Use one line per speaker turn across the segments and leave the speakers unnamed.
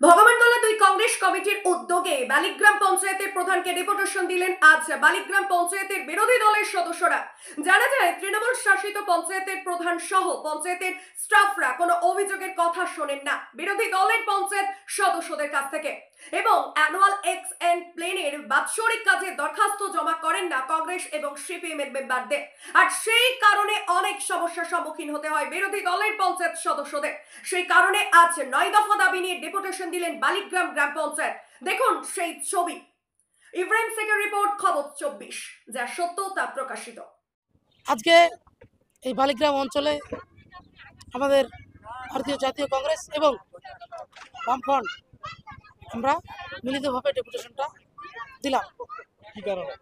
ভগবানগোলা ২ কংগ্রেস কমিটির উদ্যোগে বালিগ্রাম পঞ্চায়েতের প্রধানকে ডেপুটেশন দিলেন আজ বালিগ্রাম পঞ্চায়েতের বিরোধী দলের সদস্যরা। জানা যায়, তৃণমূল শাসিত পঞ্চায়েতের প্রধান সহ পঞ্চায়েতের স্টাফরা কোনো অভিযোগের কথা শোনেন না বিরোধী দলের পঞ্চায়েত সদস্যদের কাছ থেকে, এবং অ্যানুয়াল এক্সএন প্লেনের বাৎসরিক কাজে দরখাস্ত জমা করেন না কংগ্রেস এবং সিপিএম এর মেম্বারদের। আর সেই কারণে অনেক সমস্যার সম্মুখীন হতে হয় বিরোধী দলের পঞ্চায়েত সদস্যদের। সেই কারণে আজ ৯ দফা দাবি নিয়ে ডেপুটেশন দিলেন বালিগ্রাম গ্রাম পঞ্চায়েত। দেখুন সেই ছবি। ইব্রাহিম শেখের রিপোর্ট, খবর ২৪, যা সত্য তা প্রকাশিত।
আজকে এই বালিগ্রাম অঞ্চলে আমাদের ভারতীয় জাতীয় কংগ্রেস এবং বামফ্রন্ট আমরা মিলিতভাবে ডেপুটেশনটা দিলাম। কি কারণে?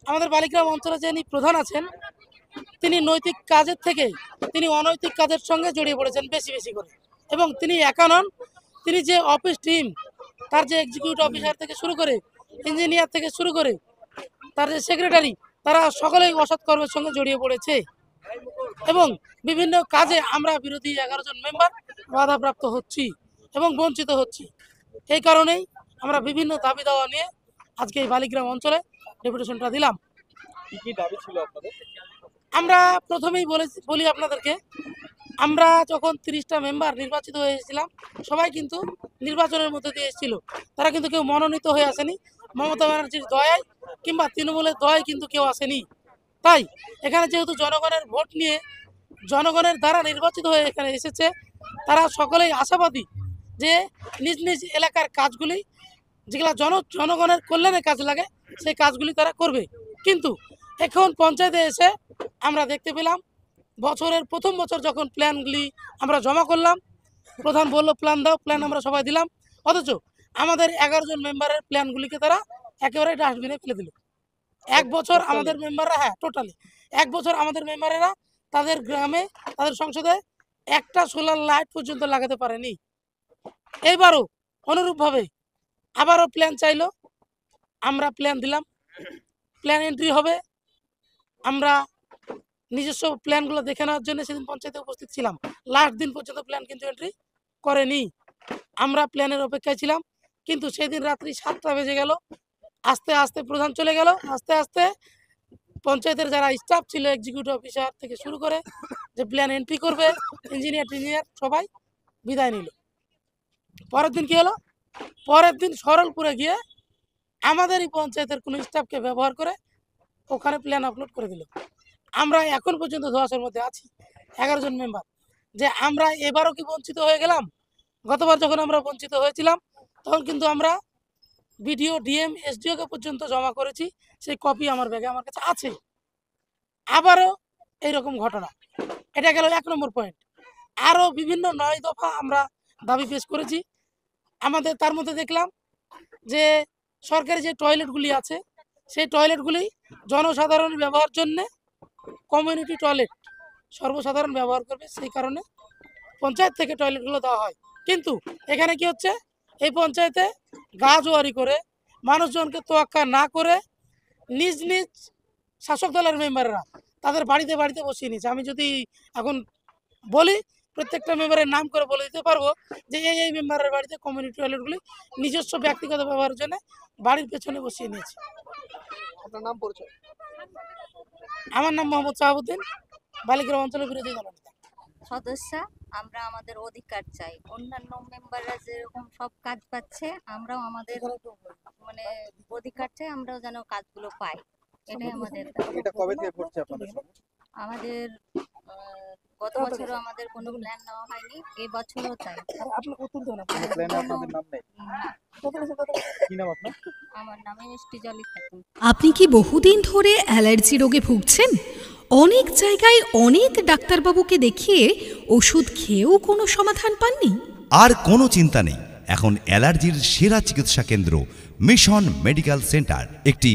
আমাদের বালিগ্রাম অঞ্চলে যিনি প্রধান আছেন, তিনি নৈতিক কাজের থেকে তিনি অনৈতিক কাজের সঙ্গে জড়িয়ে পড়েছেন বেশি বেশি করে, এবং তিনি একা নন, তিনি যে অফিস টিম, তার যে এক্সিকিউটিভ অফিসার থেকে শুরু করে ইঞ্জিনিয়ার থেকে শুরু করে তার যে সেক্রেটারি, তারা সকলেই অসৎ কর্মের সঙ্গে জড়িয়ে পড়েছে, এবং বিভিন্ন কাজে আমরা বিরোধী ১১ জন মেম্বার বাধাপ্রাপ্ত হচ্ছি এবং বঞ্চিত হচ্ছি। এই কারণেই আমরা বিভিন্ন দাবি দাওয়া নিয়ে আজকে এই বালিগ্রাম অঞ্চলে ডেপুটেশনটা দিলাম। কি দাবি ছিল আপনাদের? আমরা প্রথমেই বলি আপনাদেরকে, আমরা যখন ৩০টা মেম্বার নির্বাচিত হয়েছিলাম, সবাই কিন্তু নির্বাচনের মধ্যে দিয়ে এসেছিল, তারা কিন্তু কেউ মনোনীত হয়ে আসেনি। মমতা ব্যানার্জির দয়ায় কিংবা তৃণমূলের দয়ায় কিন্তু কেউ আসেনি। তাই এখানে যেহেতু জনগণের ভোট নিয়ে জনগণের দ্বারা নির্বাচিত হয়ে এখানে এসেছে, তারা সকলেই আশাবাদী যে নিজ নিজ এলাকার কাজগুলি যেগুলো জনগণের কল্যাণে কাজ লাগে সেই কাজগুলি তারা করবে। কিন্তু এখন পঞ্চায়েতে এসে আমরা দেখতে পেলাম, বছরের প্রথম বছর যখন প্ল্যানগুলি আমরা জমা করলাম, প্রধান বলল প্ল্যান দাও, প্ল্যান আমরা সবাই দিলাম, অথচ আমাদের ১১ জন মেম্বারের প্ল্যানগুলিকে তারা একেবারে ডাস্টবিনে ফেলে দিল। এক বছর আমাদের মেম্বাররা, টোটালি ১ বছর আমাদের মেম্বারেরা তাদের গ্রামে, তাদের সংসদে একটা সোলার লাইট পর্যন্ত লাগাতে পারেনি। এইবারও অনুরূপভাবে আবারও প্ল্যান চাইলো, আমরা প্ল্যান দিলাম, প্ল্যান এন্ট্রি হবে। আমরা নিজস্ব প্ল্যানগুলো দেখে নেওয়ার জন্য সেদিন পঞ্চায়েতে উপস্থিত ছিলাম, লাস্ট দিন পর্যন্ত প্ল্যান কিন্তু এন্ট্রি করেনি। আমরা প্ল্যানের অপেক্ষায় ছিলাম, কিন্তু সেদিন রাত্রি 7টা বেজে গেল, আস্তে আস্তে প্রধান চলে গেল, আস্তে আস্তে পঞ্চায়েতের যারা স্টাফ ছিল, এক্সিকিউটিভ অফিসার থেকে শুরু করে যে প্ল্যান এন্ট্রি করবে, ইঞ্জিনিয়ার সবাই বিদায় নিল। পরের দিন কি হলো? পরের দিন সরলপুরে গিয়ে আমাদেরই পঞ্চায়েতের কোনো স্টাফকে ব্যবহার করে ওখানে প্ল্যান আপলোড করে দিল। আমরা এখন পর্যন্ত ধোঁয়াশার মধ্যে আছি ১১ জন মেম্বার, যে আমরা এবারও কি বঞ্চিত হয়ে গেলাম। গতবার যখন আমরা বঞ্চিত হয়েছিলাম, তখন কিন্তু আমরা বিডিও, ডিএম, এসডিওকে পর্যন্ত জমা করেছি, সেই কপি আমার ব্যাগে আমার কাছে আছে। আবারও এইরকম ঘটনা, এটা গেল ১ নম্বর পয়েন্ট। আরও বিভিন্ন ৯ দফা আমরা দাবি পেশ করেছি। আমাদের তার মধ্যে দেখলাম যে সরকারি যে টয়লেটগুলি আছে, সেই টয়লেটগুলি জনসাধারণ ব্যবহার জন্য কমিউনিটি টয়লেট সর্বসাধারণ ব্যবহার করবে, সেই কারণে পঞ্চায়েত থেকে টয়লেটগুলো দেওয়া হয়। কিন্তু এখানে কি হচ্ছে, এই পঞ্চায়েতে গাজোয়ারি করে মানুষজনকে তোয়াক্কা না করে নিজ নিজ শাসক দলের মেম্বাররা তাদের বাড়িতে বাড়িতে বসিয়ে নিয়েছে। আমি যদি এখন বলি, প্রত্যেকটা মেম্বারের নাম করে বলে দিতে পারবো যে এই মেম্বারের বাড়িতে কমিউনিটি টয়লেটগুলি নিজস্ব ব্যক্তিগত ব্যবহারের জন্য বাড়ির পেছনে বসিয়ে নিয়েছে।
আপনার নাম, পরিচয়?
আমার নাম মোহাম্মদ শাহাবুদ্দিন, বালিগ্রাম অঞ্চলের বিরোধী দলনেতা
সদস্য। আমরা আমাদের অধিকার চাই। অন্যান্য মেম্বাররা যেরকম সব কাজ পাচ্ছে, আমরাও আমাদের মানে অধিকার চাই, আমরাও যেন কাজগুলো পাই, এটাই আমাদের।
এটা কবে থেকে করছে আপনাদের?
আমাদের গত বছরও আমাদের কোনো প্ল্যান নেওয়া হয়নি, এই বছরও তাই।
প্ল্যানে আপনাদের নাম নেই? কি নাম আপনার?
আমার নাম মিষ্টি জলি খাতুন।
আপনি কি বহুদিন ধরে অ্যালার্জি রোগে ভুগছেন? অনেক জায়গায় অনেক ডাক্তারবাবুকে দেখিয়ে ওষুধ খেয়েও কোনো সমাধান পাননি?
আর কোনো চিন্তা নেই, এখন অ্যালার্জির সেরা চিকিৎসা কেন্দ্র মিশন মেডিকেল সেন্টার, একটি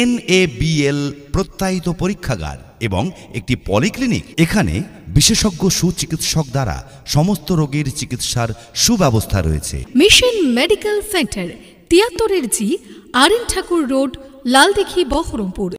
NABL প্রত্যয়িত পরীক্ষাগার এবং একটি পলিক্লিনিক। এখানে বিশেষজ্ঞ সুচিকিৎসক দ্বারা সমস্ত রোগের চিকিৎসার সুব্যবস্থা রয়েছে।
Mission medical centre, ৭৩ G RN ঠাকুর রোড, লালদিঘি, বহরমপুর।